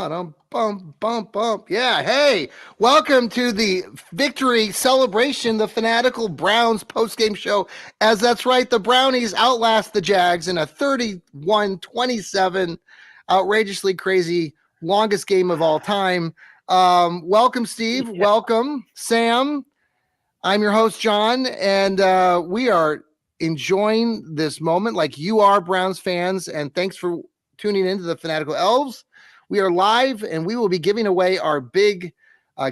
Bump. Yeah. Hey, welcome to the victory celebration, the Fanatical Browns postgame show. As that's right, the Brownies outlast the Jags in a 31-27, outrageously crazy, longest game of all time. Welcome, Steve. Yeah. Welcome, Sam. I'm your host, John, and we are enjoying this moment like you are, Browns fans, and thanks for tuning into the Fanatical Elves. We are live, and we will be giving away our big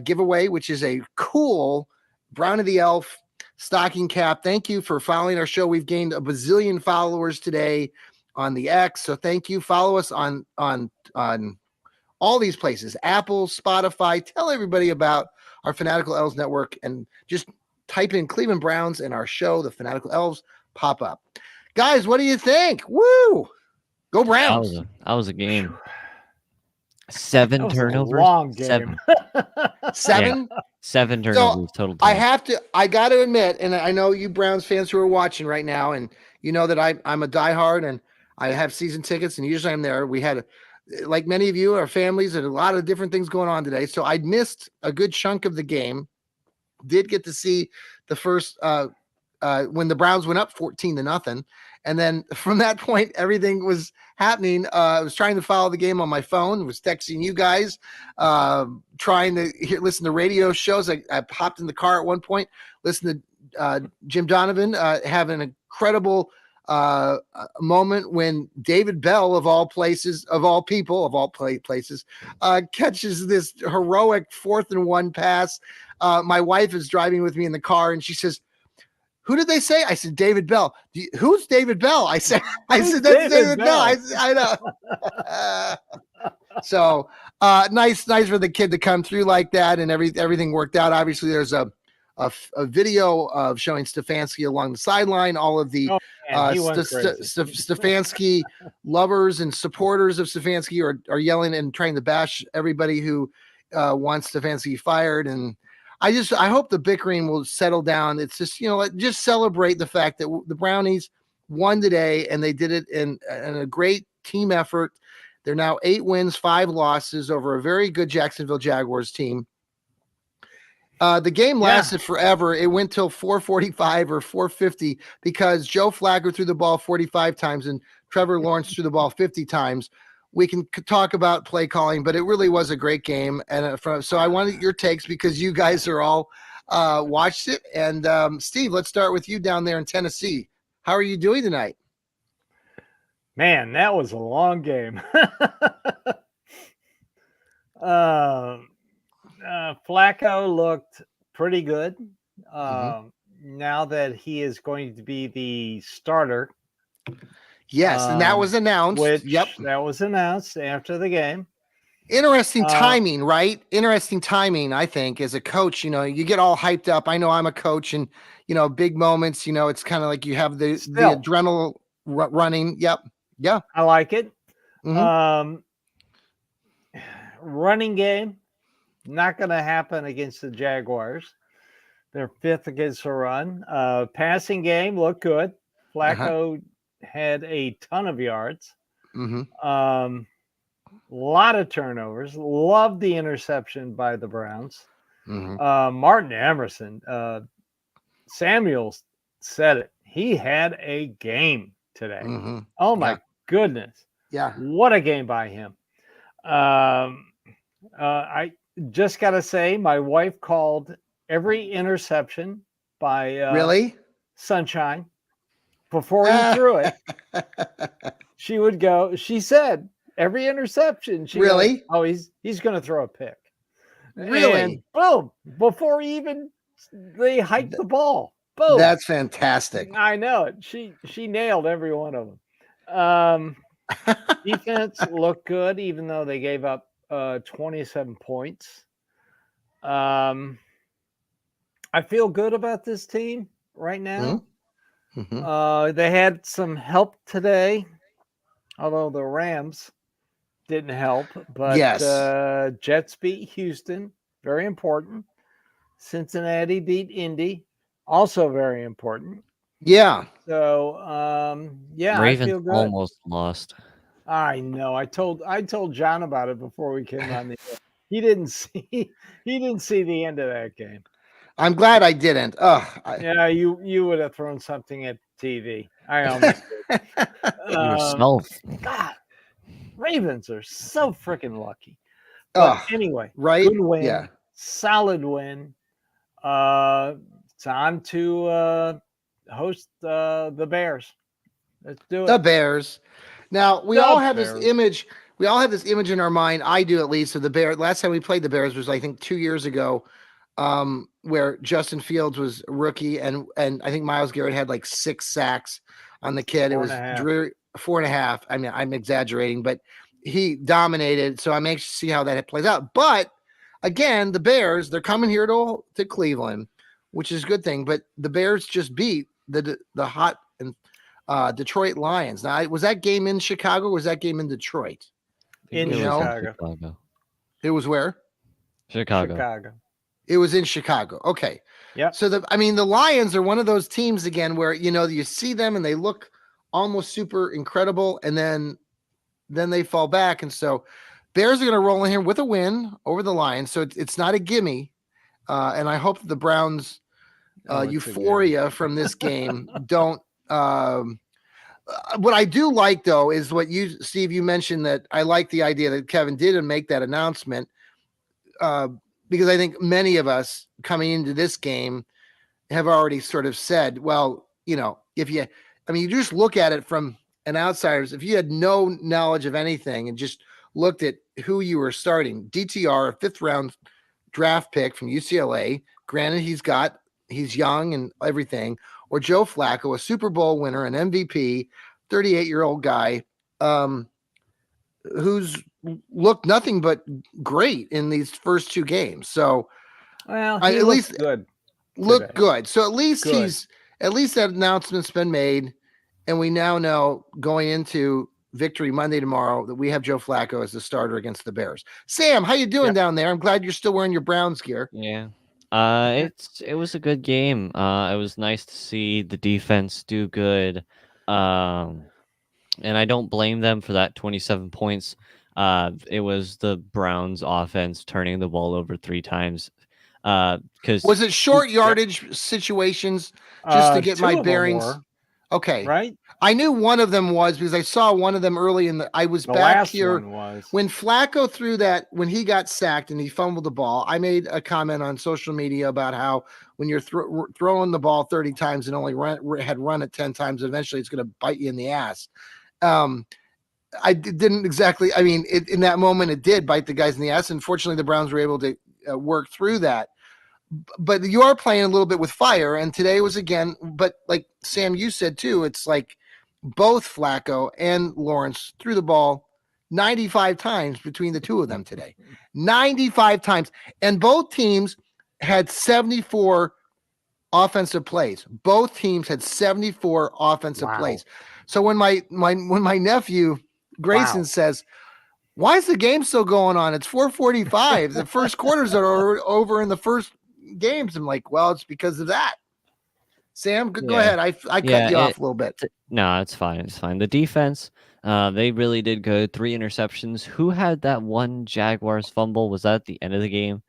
giveaway, which is a cool Brown of the Elf stocking cap. Thank you for following our show. We've gained a bazillion followers today on the X, so thank you. Follow us on all these places, Apple, Spotify. Tell everybody about our Fanatical Elves network, and just type in Cleveland Browns and our show, the Fanatical Elves, pop up. Guys, what do you think? Woo! Go Browns. That was a game. 7 turnovers. Long game. Seven? Yeah, 7 turnovers total. I got to admit, and I know you Browns fans who are watching right now, and you know that I'm a diehard and I have season tickets, and usually I'm there. We had, like many of you, our families, and a lot of different things going on today. So I missed a good chunk of the game. Did get to see the first when the Browns went up 14-0. And then from that point, everything was happening. I was trying to follow the game on my phone, was texting you guys, trying to listen to radio shows. I hopped in the car at one point, listened to Jim Donovan have an incredible moment when David Bell, of all places, of all people, of all places, catches this heroic 4th-and-1 pass. My wife is driving with me in the car, and she says, "Who did they say?" I said, "David Bell." Who's David Bell? I said, "That's David Bell." I know. So nice for the kid to come through like that, and everything worked out. Obviously, there's a video of showing Stefanski along the sideline. All of the Stefanski lovers and supporters of Stefanski are yelling and trying to bash everybody who wants Stefanski fired. And I hope the bickering will settle down. It's just, just celebrate the fact that the Brownies won today, and they did it in a great team effort. They're now 8 wins, 5 losses over a very good Jacksonville Jaguars team. The game lasted forever. It went till 4:45 or 4:50 because Joe Flacco threw the ball 45 times and Trevor Lawrence threw the ball 50 times. We can talk about play calling, but it really was a great game. And so I wanted your takes because you guys are all watched it. And Steve, let's start with you down there in Tennessee. How are you doing tonight? Man, that was a long game. Flacco looked pretty good. Now that he is going to be the starter. Yes, and that was announced. That was announced after the game. Interesting timing, right? Interesting timing, I think, as a coach. You get all hyped up. I know I'm a coach, and, big moments, it's kind of like you have the adrenaline running. Yep. Yeah. I like it. Running game, not going to happen against the Jaguars. They're 5th against the run. Passing game looked good. Flacco had a ton of yards. Lot of turnovers. Loved the interception by the Browns. Martin Emerson, Samuel said it. He had a game today. Oh my goodness. Yeah. What a game by him. I just got to say, my wife called every interception by really Sunshine before he threw it. She would go, she said, every interception. She really? Goes, oh, he's going to throw a pick. Really? And boom, before even they hiked the ball. Boom. That's fantastic. I know it. She nailed every one of them. Defense looked good, even though they gave up 27 points. I feel good about this team right now. They had some help today, although the Rams didn't help. But Jets beat Houston, very important. Cincinnati beat Indy, also very important. Yeah. So, Ravens I feel good. almost lost. I know. I told John about it before we came on the air. He didn't see the end of that game. I'm glad I didn't. Yeah, you would have thrown something at TV. I almost did. Yourself. God, Ravens are so freaking lucky. But anyway, right? good win, Yeah. solid win. It's on to host the Bears. Let's do it. The Bears. Now we The all have Bears. this image. We all have this image in our mind. I do, at least, of the Bears. Last time we played the Bears was, I think, 2 years ago, where Justin Fields was a rookie, and I think Myles Garrett had like 6 sacks on the kid. It was 4.5. I mean, I'm exaggerating, but he dominated. So I'm anxious to see how that plays out. But again, the Bears, they're coming here to Cleveland, which is a good thing. But the Bears just beat the hot and Detroit Lions. Now, was that game in Chicago or was that game in Detroit? In Chicago. It was where? Chicago. It was in Chicago. Okay. Yeah. So the Lions are one of those teams again where you see them and they look almost super incredible, and then they fall back. And so Bears are going to roll in here with a win over the Lions. So it's not a gimme. And I hope the Browns euphoria from this game don't. What I do like, though, is what Steve, you mentioned, that I like the idea that Kevin didn't make that announcement, because I think many of us coming into this game have already sort of said, well, if you just look at it from an outsider's, if you had no knowledge of anything and just looked at who you were starting, DTR, a 5th round draft pick from UCLA, granted he's young and everything, or Joe Flacco, a Super Bowl winner, an MVP, 38-year-old guy, who's looked nothing but great in these first 2 games. So, well, at least good. Look good. So at least good. that announcement's been made, and we now know going into victory Monday tomorrow that we have Joe Flacco as the starter against the Bears. Sam, how you doing down there? I'm glad you're still wearing your Browns gear. Yeah. It was a good game. It was nice to see the defense do good. And I don't blame them for that 27 points. It was the Browns offense turning the ball over 3 times. Because was it short yardage situations, just to get my bearings? Okay. Right. I knew one of them was, because I saw one of them early I was back here when Flacco threw that, when he got sacked and he fumbled the ball. I made a comment on social media about how when you're throwing the ball 30 times and only had run it 10 times, eventually it's going to bite you in the ass. I didn't exactly, in that moment it did bite the guys in the ass. Unfortunately, the Browns were able to work through that. But you are playing a little bit with fire, and today was again, but like Sam, you said too, it's like both Flacco and Lawrence threw the ball 95 times between the two of them today. 95 times. And both teams had 74 offensive plays. Both teams had 74 offensive plays. So when my nephew Grayson says, why is the game still going on? It's 4:45. The first quarters are over in the first games. I'm like, well, it's because of that. Sam, go ahead. I cut you off a little bit. No, it's fine. It's fine. The defense, they really did good. 3 interceptions. Who had that one Jaguars fumble? Was that at the end of the game?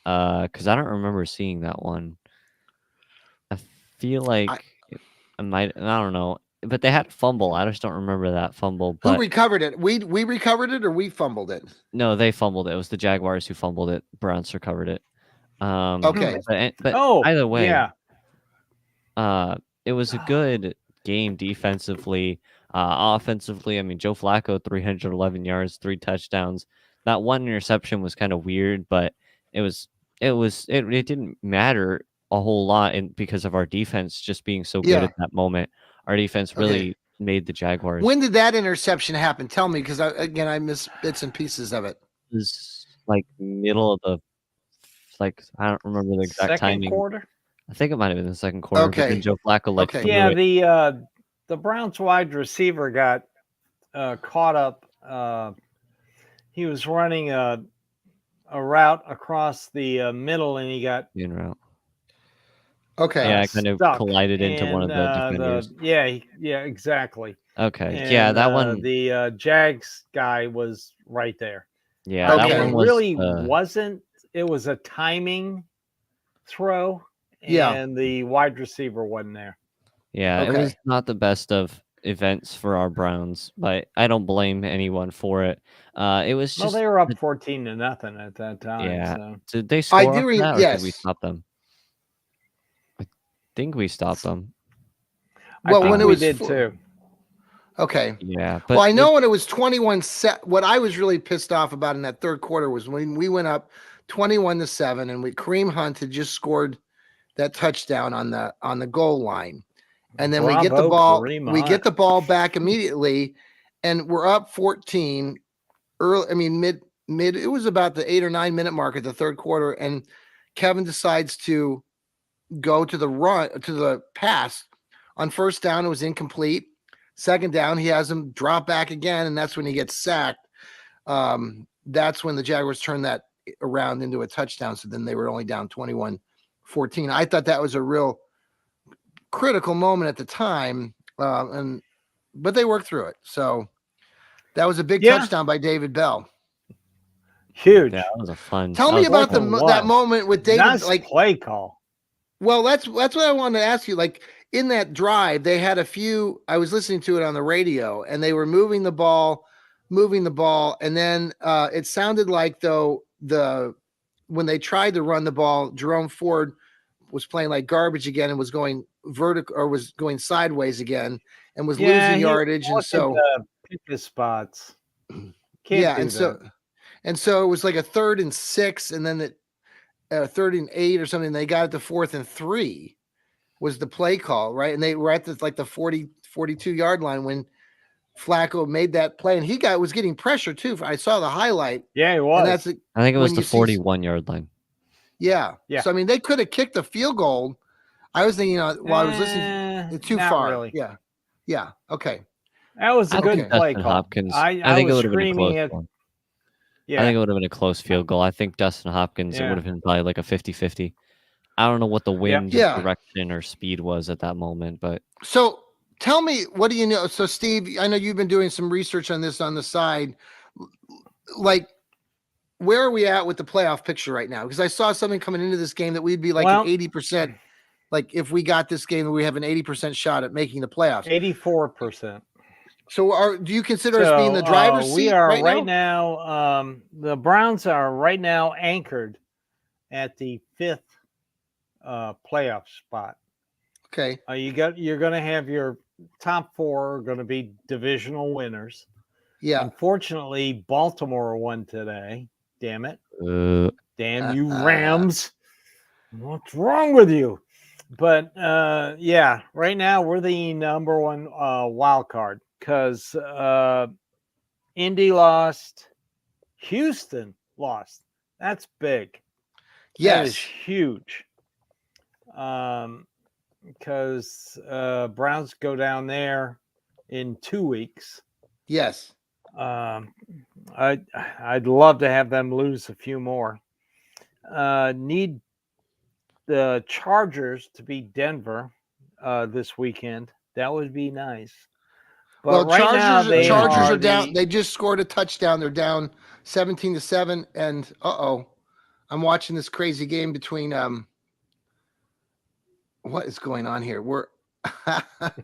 Because I don't remember seeing that one. I feel like I might. I don't know. But they had a fumble. I just don't remember that fumble. But who recovered it? We recovered it, or we fumbled it? No, they fumbled it. It was the Jaguars who fumbled it. Browns recovered it. Okay. But either way, it was a good game defensively. Offensively, Joe Flacco, 311 yards, 3 touchdowns. That one interception was kind of weird, but it didn't matter a whole lot because of our defense just being so good at that moment. Our defense really made the Jaguars. When did that interception happen? Tell me, because I missed bits and pieces of it. It was like middle of the, I don't remember the exact timing. Quarter? I think it might have been the second quarter. Okay. But then Joe Flacco the Browns wide receiver got caught up. He was running a route across the middle, and he got in route. Okay. Yeah, I kind of collided into one of the defenders. Yeah, exactly. Okay. Yeah, that one. The Jags guy was right there. Yeah, I that mean, Okay. one it was. really wasn't. It was a timing throw, Yeah. and the wide receiver wasn't there. Yeah, it Okay. was not the best of events for our Browns, but I don't blame anyone for it. It was Well, just. they were up 14-0 at that time. Yeah. So Did they I score do. after that, or did we Yes. stop them? I think we stopped them. Well, I when think it we was did too. Okay. Yeah, Well, but I know when it was 21 set. What I was really pissed off about in that third quarter was when we went up 21-7, and Kareem Hunt had just scored that touchdown on the goal line, and then we get the Bravo, ball. Kareem We Hunt. get the ball back immediately, and we're up 14. Early. I mean, mid. It was about the 8 or 9 minute mark of the third quarter, and Kevin decides to go to the pass on first down. It was incomplete. Second down, he has him drop back again, and that's when he gets sacked. That's when the Jaguars turned that around into a touchdown. So then they were only down 21-14. I thought that was a real critical moment at the time, but they worked through it. So that was a big touchdown by David Bell. Huge. that was a fun. Tell that me was about fun. that moment with David. Nice Like, play call. well, that's what I wanted to ask you. Like, in that drive, they had a few. I was listening to it on the radio, and they were moving the ball, and then it sounded like though when they tried to run the ball, Jerome Ford was playing like garbage again and was going vertical or was going sideways again and was losing yardage, and so pick his spots. yeah, and so it was like a 3rd and 6, and then 3rd and 8 or something. They got it to 4th and 3 was the play call, right? And they were at the 40, 42-yard line when Flacco made that play, and he was getting pressure too. I saw the highlight. Yeah, he was. And that's I think it was when the you see- 41-yard line. Yeah. Yeah. So I mean, they could have kicked the field goal. I was thinking, while I was listening, too not far. really. Yeah. Yeah. Okay. That was a I good think play Dustin call. Hopkins. I think it was would have been a screaming close at. one. Yeah. I think it would have been a close field goal. I think Dustin Hopkins, it would have been probably like a 50-50. I don't know what the wind direction or speed was at that moment, but so tell me, what do you know? So Steve, I know you've been doing some research on this on the side. Like, where are we at with the playoff picture right now? Because I saw something coming into this game that we'd be like an 80%. Like, if we got this game, we have an 80% shot at making the playoffs. 84%. So do you consider us being the driver's seat? We are right now. The Browns are right now anchored at the 5th playoff spot. Okay. You're going to have your top 4 are going to be divisional winners. Yeah. Unfortunately, Baltimore won today. Damn it. Damn you, Rams. What's wrong with you? But yeah, right now we're the number 1 wild card because Indy lost, Houston lost. That's big. Yes. That is huge. Because Browns go down there in 2 weeks. Yes. I'd love to have them lose a few more. Need the Chargers to beat Denver this weekend. That would be nice. But well, right Chargers are down. They just scored a touchdown. They're down 17-7. And I'm watching this crazy game between what is going on here? We're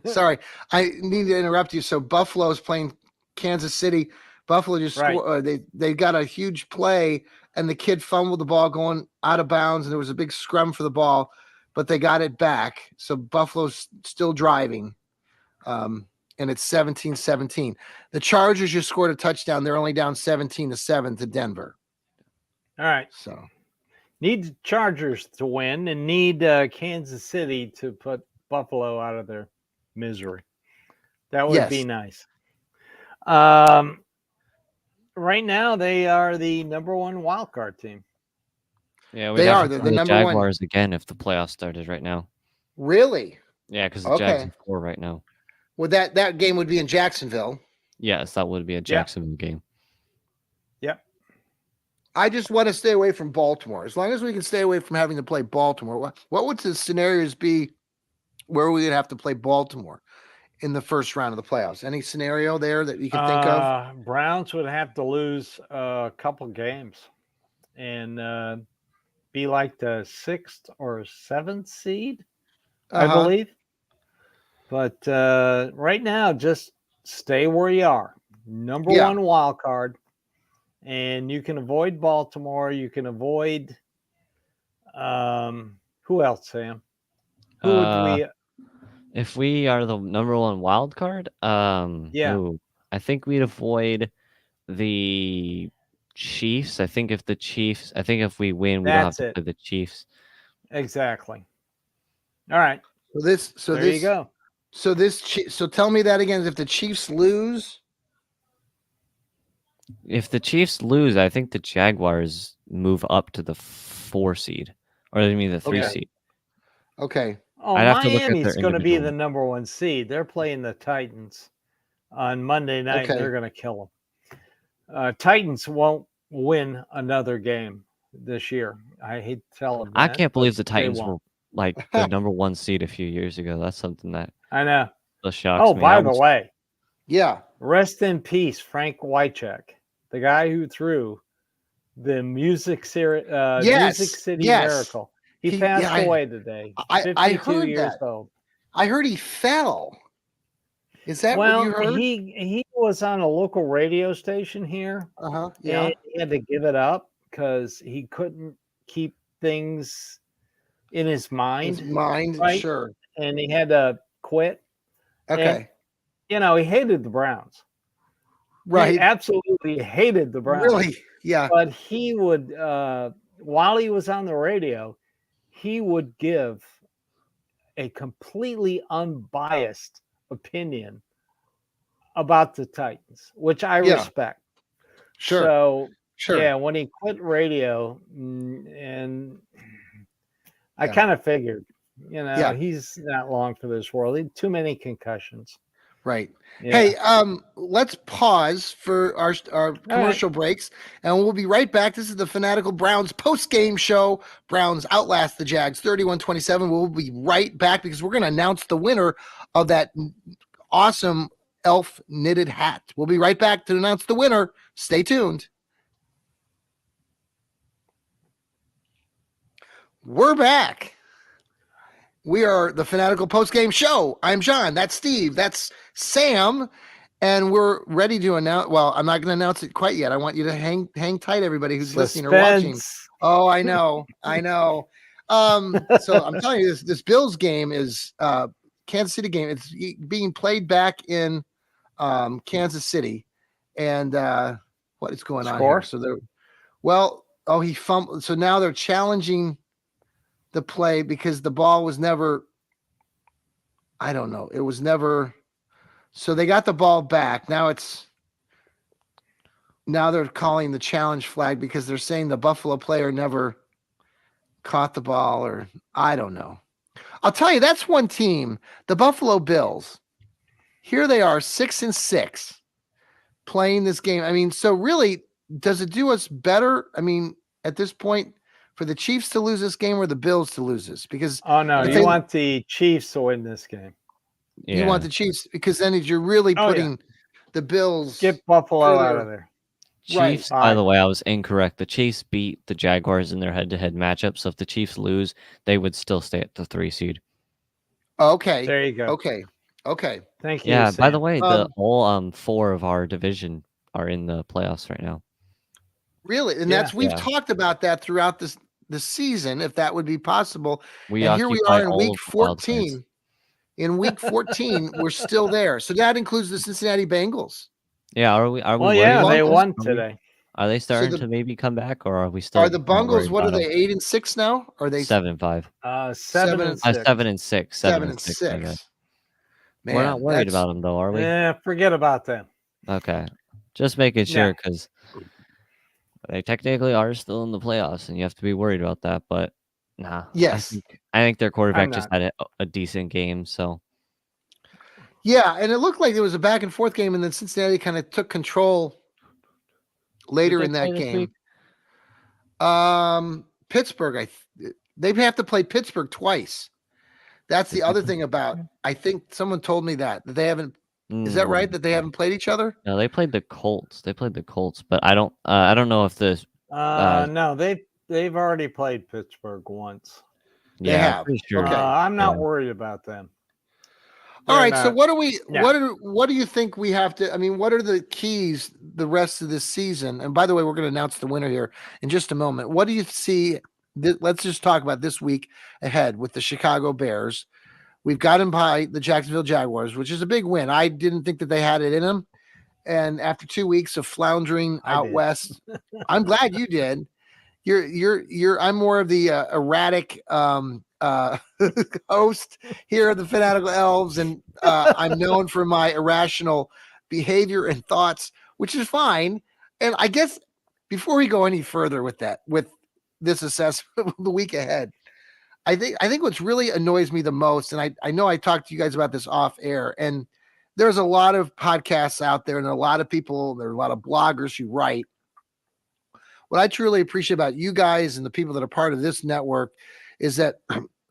sorry, I need to interrupt you. So Buffalo's playing Kansas City. Buffalo just scored. They got a huge play, and the kid fumbled the ball going out of bounds, and there was a big scrum for the ball, but they got it back. So Buffalo's still driving, and it's 17-17. The Chargers just scored a touchdown. They're only down 17-7 to Denver. All right. So need the Chargers to win and need Kansas City to put Buffalo out of their misery. That would be nice. Right now, they are the number 1 wild card team. Yeah, they are. They're the number Jaguars 1 again if the playoffs started right now. Really? Yeah, because the Jags are 4 right now. Well, that game would be in Jacksonville. Yes, that would be a Jacksonville game. Yep. I just want to stay away from Baltimore. As long as we can stay away from having to play Baltimore, what would the scenarios be where we would have to play Baltimore? in the first round of the playoffs? Any scenario there that you could think of? Browns would have to lose a couple games and be like the 6th or 7th seed, I Uh-huh. believe. But right now, just stay where you are. Number Yeah. one wild card, and you can avoid Baltimore. You can avoid who else, Sam? Who would we? If we are the number one wild card, Yeah. I think we'd avoid the Chiefs. I think if we win, we don't have That's to it. play the Chiefs. Exactly. All right. So There you go. So tell me that again. If the Chiefs lose, If the Chiefs lose, I think the Jaguars move up to the 4 seed, or I mean the 3 Okay. seed. okay. Oh, I'd have to look at Miami's their going to be individual. the number one seed. They're playing the Titans on Monday night, and Okay. they're going to kill them. Titans won't win another game this year. I hate to tell them I that, can't believe but the they Titans were won't. like the number 1 seed a few years ago. That's something that I know. still shocks Oh, me. by the way, Yeah. rest in peace, Frank Wycheck, the guy who threw the Music City Miracle. He passed away today. I 52 heard years that. old. I heard he fell. Is that what you Well, heard? he was on a local radio station here, Uh-huh. Yeah. and he had to give it up because he couldn't keep things in his mind, His mind, right? sure. And he had to quit. Okay. And, he hated the Browns. Right. He absolutely hated the Browns. Really? Yeah. But he would, while he was on the radio, he would give a completely unbiased opinion about the Titans, which I respect. Sure. So, Sure. yeah, when he quit radio, and I kind of figured, he's not long for this world. He had too many concussions. Right. Yeah. Hey, let's pause for our commercial breaks, and we'll be right back. This is the Fanatical Browns post-game show. Browns outlast the Jags 31-27. We'll be right back because we're going to announce the winner of that awesome elf knitted hat. We'll be right back to announce the winner. Stay tuned. We're back. We are the Fanatical Postgame Show. I'm John. That's Steve. That's Sam. And we're ready to announce. Well, I'm not going to announce it quite yet. I want you to hang tight, everybody who's listening or watching. Oh, I know. So I'm telling you, this Bills game is Kansas City game. It's being played back in Kansas City. And what is going on here? So he fumbled. So now they're challenging the play because the ball was never, I don't know. It was never. So they got the ball back. Now they're calling the challenge flag because they're saying the Buffalo player never caught the ball, or I don't know. I'll tell you, that's one team, the Buffalo Bills. Here they are 6-6 playing this game. I mean, so really, does it do us better? I mean, at this point, for the Chiefs to lose this game or the Bills to lose this? Because you want the Chiefs to win this game. Yeah. You want the Chiefs because then you're really putting the Bills. Get Buffalo out of there. Chiefs, by the way, I was incorrect. The Chiefs beat the Jaguars in their head-to-head matchup. So if the Chiefs lose, they would still stay at the 3 seed. Okay. There you go. Okay. Thank you. Yeah. Sam. By the way, the all 4 of our division are in the playoffs right now. Really? And we've talked about that throughout the season, if that would be possible. And here we are in week 14. In week 14, we're still there. So that includes the Cincinnati Bengals. Yeah, are we? Well, yeah, they won today. Are they starting to maybe come back, or are we still? Are the Bengals? What are they? 8-6 now? Or are they 7-5? 7-6. 7-6. 7-6. I guess. Man, we're not worried about them though, are we? Yeah, forget about them. Okay, just making sure because they technically are still in the playoffs, and you have to be worried about that. But nah. Yes. I think their quarterback just had a decent game. So. Yeah, and it looked like it was a back and forth game, and then Cincinnati kind of took control later in that game. Pittsburgh, they have to play Pittsburgh twice. That's the other thing about. I think someone told me that they haven't. Is that right? That they haven't played each other? No, they played the Colts. They played the Colts, but I don't know if this. No, they've already played Pittsburgh once. They Yeah, I'm have. pretty sure. Okay. I'm not Yeah. worried about them. All They're right. So not- what do we? Yeah. What do you think we have to? I mean, what are the keys the rest of this season? And by the way, we're going to announce the winner here in just a moment. What do you see? Let's just talk about this week ahead with the Chicago Bears. We've got them by the Jacksonville Jaguars, which is a big win. I didn't think that they had it in them. And after 2 weeks of floundering out west, I'm glad you did. I'm more of the erratic host here at the Fanatical Elves, and I'm known for my irrational behavior and thoughts, which is fine. And I guess before we go any further with this assessment the week ahead, I think what's really annoys me the most, and I know I talked to you guys about this off air, and there's a lot of podcasts out there and a lot of people, there are a lot of bloggers who write. What I truly appreciate about you guys and the people that are part of this network is that,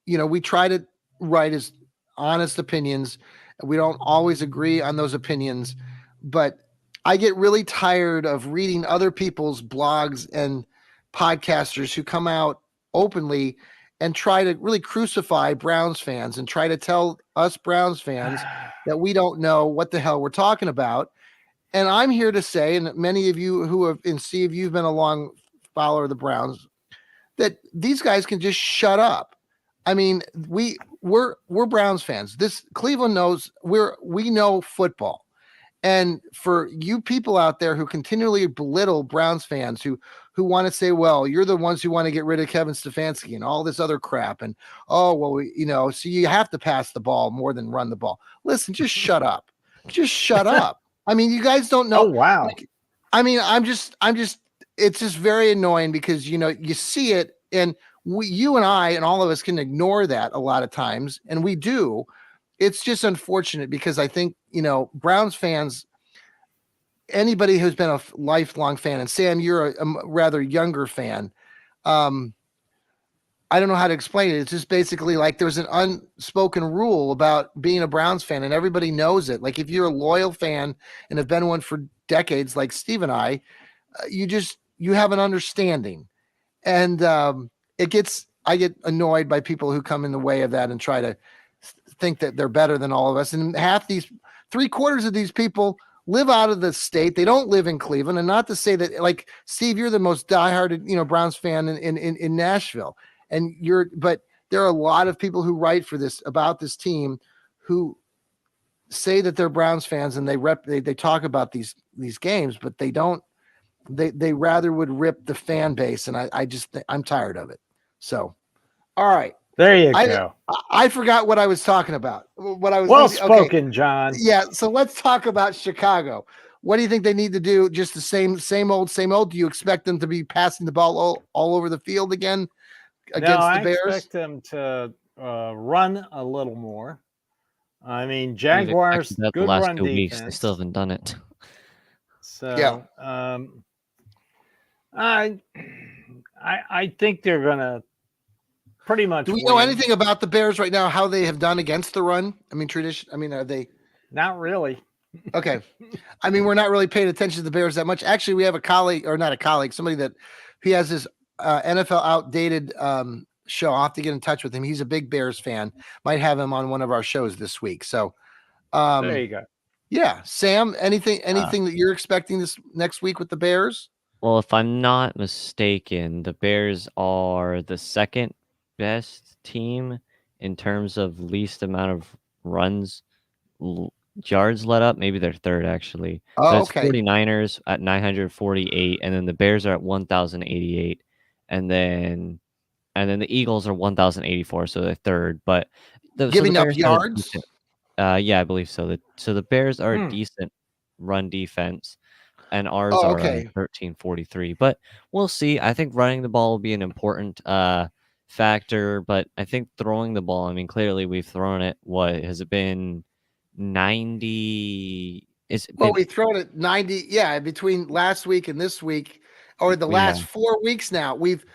we try to write as honest opinions. We don't always agree on those opinions, but I get really tired of reading other people's blogs and podcasters who come out openly and try to really crucify Browns fans and try to tell us Browns fans that we don't know what the hell we're talking about. And I'm here to say, and many of you who have, and Steve, you've been a long follower of the Browns, that these guys can just shut up. I mean, we're Browns fans. This Cleveland knows we know football. And for you people out there who continually belittle Browns fans who want to say, well, you're the ones who want to get rid of Kevin Stefanski and all this other crap. And, oh, well, so you have to pass the ball more than run the ball. Listen, just shut up. Just shut up. I mean, you guys don't know. Oh, wow. I'm just, it's just very annoying because, you see it and you and I and all of us can ignore that a lot of times. And we do. It's just unfortunate because I think, Browns fans, anybody who's been a lifelong fan, and Sam, you're a rather younger fan. I don't know how to explain it. It's just basically like there's an unspoken rule about being a Browns fan, and everybody knows it. Like if you're a loyal fan and have been one for decades, like Steve and I, you have an understanding, and I get annoyed by people who come in the way of that and try to think that they're better than all of us. And three-quarters of these people live out of the state. They don't live in Cleveland. And not to say that, like, Steve, you're the most diehard, Browns fan in Nashville. But there are a lot of people who write for this about this team who say that they're Browns fans and they talk about these games, but they don't. They rather would rip the fan base, and I'm tired of it. So, all right. There you go. I forgot what I was talking about. Well spoken, okay. John. Yeah. So let's talk about Chicago. What do you think they need to do? Just the same old? Do you expect them to be passing the ball all over the field again against the Bears? I expect them to run a little more. I mean, Jaguars, good the last run 2 weeks, defense. they still haven't done it. So, yeah. I think they're gonna pretty much. Do we know anything about the Bears right now? How they have done against the run? I mean, are they? Not really. Okay. I mean, we're not really paying attention to the Bears that much. Actually, we have a colleague, or not a colleague, somebody that he has his NFL Outdated show. I'll have to get in touch with him. He's a big Bears fan. Might have him on one of our shows this week. So there you go. Yeah. Sam, anything that you're expecting this next week with the Bears? Well, if I'm not mistaken, the Bears are the second best team in terms of least amount of runs, yards let up. Maybe they're third, actually. Oh, okay. 49ers at 948, and then the Bears are at 1,088, and then the Eagles are 1,084, so they're third. But giving up yards? Yeah, I believe so. So the Bears are a decent run defense. And ours are 1343. But we'll see. I think running the ball will be an important factor. But I think throwing the ball, I mean, clearly we've thrown it. What has it been? 90? We've thrown it 90. Yeah, between last week and this week, or the last 4 weeks now, we've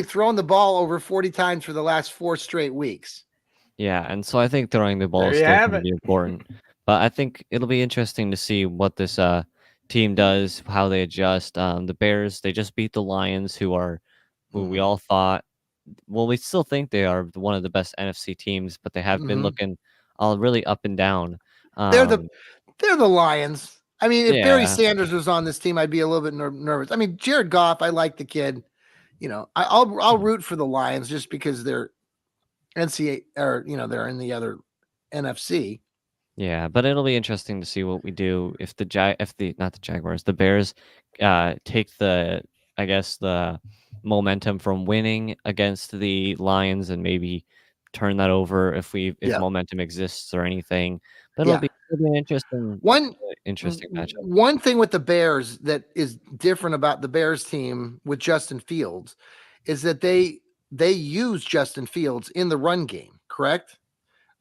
thrown the ball over 40 times for the last 4 straight weeks. Yeah, and so I think throwing the ball There is you still have going to it. be important. But I think it'll be interesting to see what this team does, how they adjust. The Bears, they just beat the Lions, who we all thought, well, we still think they are one of the best NFC teams, but they have been Mhm. looking all really up and down. They're the Lions. I mean, if Barry Yeah, Sanders was on this team, I'd be a little bit nervous. I mean, Jared Goff, I like the kid. I'll root for the Lions just because they're NCAA or they're in the other NFC. yeah, but it'll be interesting to see what we do if not the Jaguars, the Bears take I guess the momentum from winning against the Lions and maybe turn that over if Yeah, momentum exists or anything. But yeah. it'll be an One interesting matchup. one thing with the Bears that is different about the Bears team with Justin Fields is that they use Justin Fields in the run game, correct?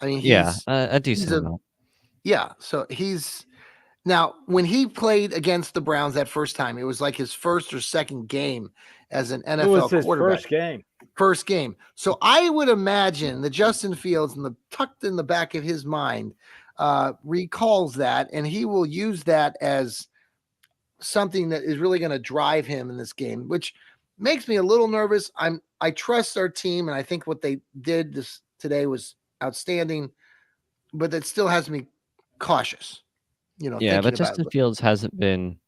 I mean, Yeah, he's a decent amount. yeah, so he's now when he played against the Browns that first time, it was like his first or second game as an It was NFL his quarterback. first game. First game. So I would imagine that Justin Fields, tucked in the back of his mind, recalls that, and he will use that as something that is really going to drive him in this game, which makes me a little nervous. I trust our team, and I think what they did today was outstanding, but it still has me cautious. Yeah, Thinking but about Justin it. Fields hasn't been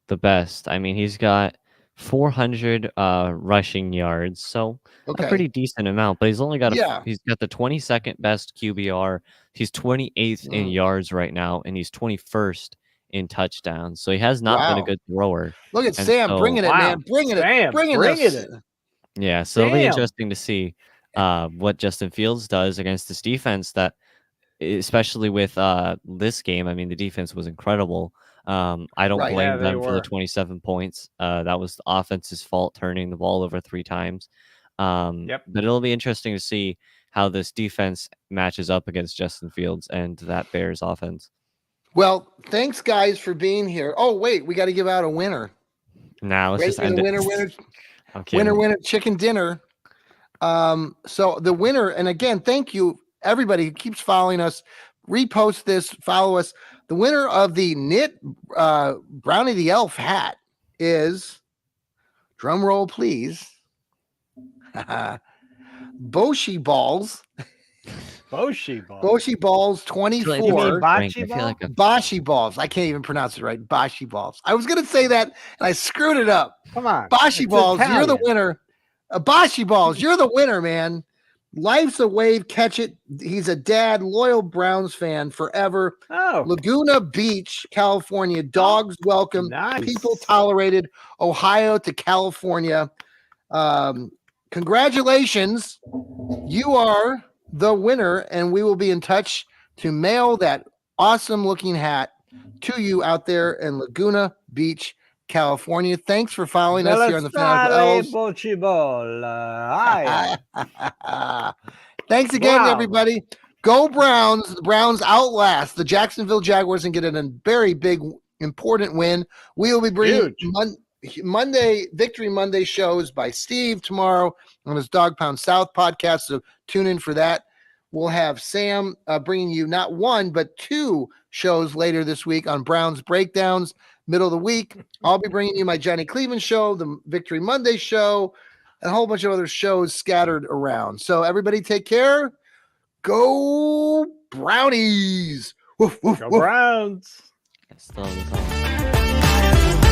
the best. I mean, he's got 400 rushing yards, so a Okay. pretty decent amount, but he's only got Yeah. he's got the 22nd best QBR. He's 28th in yards right now, and he's 21st in touchdowns. So he has not been a Wow. good thrower. Look at And Sam so bringing it, man. Bringing Sam, it. Bringing bringing us. it. yeah, so it'll be Sam. interesting to see what Justin Fields does against this defense that especially with this game. I mean, the defense was incredible. I don't Right. blame Yeah, they them for the were. 27 points. That was the offense's fault, turning the ball over 3 times. Yep. But it'll be interesting to see how this defense matches up against Justin Fields and that Bears offense. Well, thanks, guys, for being here. Oh, wait, we got to give out a winner. Now let's just end it. I'm kidding. Winner, chicken dinner. So the winner, and again, thank you, everybody who keeps following us. Repost this, follow us. The winner of the knit Brownie the Elf hat is, drum roll, please, Boshi Balls. Boshi Balls. Boshi Balls 24. You mean Bocce bocce ball? Boshi Balls. I can't even pronounce it right. Boshi Balls. I was going to say that, and I screwed it up. Come on. Boshi Balls, Italian. You're the winner. Boshi Balls, you're the winner, man. Life's a wave. Catch it. He's a dad, loyal Browns fan forever. Oh. Laguna Beach, California. Dogs welcome. Nice. People tolerated. Ohio to California. Congratulations. You are the winner, and we will be in touch to mail that awesome looking hat to you out there in Laguna Beach, California. Thanks for following us here on the Fanatical Elves. Bochi Ball. Thanks again, Bravo. everybody. Go Browns. The Browns outlast the Jacksonville Jaguars and get a very big, important win. We will be bringing Monday Victory Monday shows by Steve tomorrow on his Dog Pound South podcast. So tune in for that. We'll have Sam bringing you not one, but 2 shows later this week on Browns breakdowns. Middle of the week, I'll be bringing you my Johnny Cleveland show, the Victory Monday show, and a whole bunch of other shows scattered around. So everybody take care. Go Brownies. Woof, woof, Go woof. Browns. Still on the call.